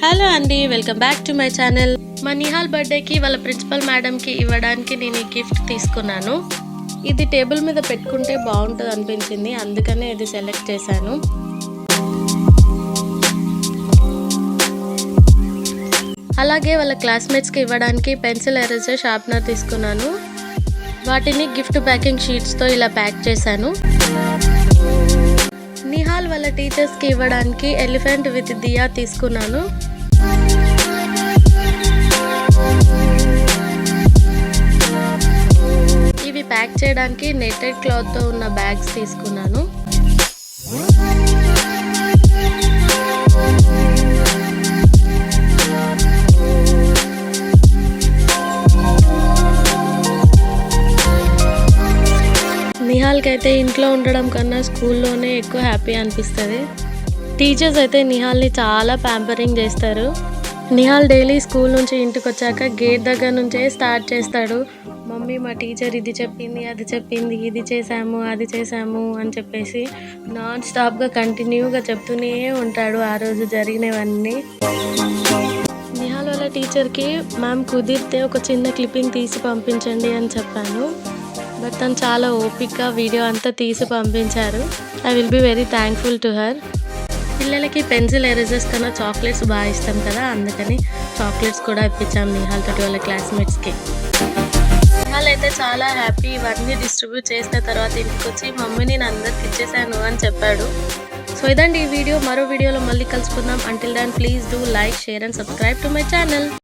Hello అండి, welcome back to my channel. మా నిహాల్ బర్త్డేకి వాళ్ళ ప్రిన్సిపల్ మేడంకి ఇవ్వడానికి నేను ఈ గిఫ్ట్ తీసుకున్నాను. ఇది టేబుల్ మీద పెట్టుకుంటే బాగుంటుంది అనిపించింది, అందుకనే ఇది సెలెక్ట్ చేశాను. అలాగే వాళ్ళ క్లాస్మేట్స్కి ఇవ్వడానికి పెన్సిల్, ఎరేజర్, షార్ప్నర్ తీసుకున్నాను. వాటిని గిఫ్ట్ ప్యాకింగ్ షీట్స్తో ఇలా ప్యాక్ చేశాను. నిహాల్ వాళ్ళ టీచర్స్కి ఇవ్వడానికి ఎలిఫెంట్ విత్ దియా తీసుకున్నాను. ఇవి ప్యాక్ చేయడానికి నెట్టెడ్ క్లాత్తో ఉన్న బ్యాగ్స్ తీసుకున్నాను. నిహాల్కి అయితే ఇంట్లో ఉండడం కన్నా స్కూల్లోనే ఎక్కువ హ్యాపీ అనిపిస్తుంది. టీచర్స్ అయితే నిహాల్ని చాలా ప్యాంపరింగ్ చేస్తారు. నిహాల్ డైలీ స్కూల్ నుంచి ఇంటికి వచ్చాక గేట్ దగ్గర నుంచే స్టార్ట్ చేస్తాడు. మమ్మీ, మా టీచర్ ఇది చెప్పింది, అది చెప్పింది, ఇది చేసాము, అది చేసాము అని చెప్పేసి నాన్ స్టాప్గా కంటిన్యూగా చెప్తూనే ఉంటాడు ఆ రోజు జరిగినవన్నీ. నిహాల్ వాళ్ళ టీచర్కి మ్యామ్ కుదిరితే ఒక చిన్న క్లిప్పింగ్ తీసి పంపించండి అని చెప్పాను. బట్ తను చాలా ఓపిక్గా వీడియో అంతా తీసి పంపించారు. I will be very thankful to her. పిల్లలకి పెన్సిల్, ఎరేజర్స్ కన్నా చాక్లెట్స్ బాగా ఇష్టం కదా, అందుకని చాక్లెట్స్ కూడా ఇప్పించాం నిహాల్ తోటి వాళ్ళ క్లాస్మేట్స్కి. నిహాల్ అయితే చాలా హ్యాపీ. ఇవన్నీ డిస్ట్రిబ్యూట్ చేసిన తర్వాత ఇంటికి వచ్చి మమ్మీ నేను అందరికి ఇచ్చేసాను అని చెప్పాడు. సో ఇదండి ఈ వీడియో. మరో వీడియోలో మళ్ళీ కలుసుకుందాం. Until then please do like, share and subscribe to my channel.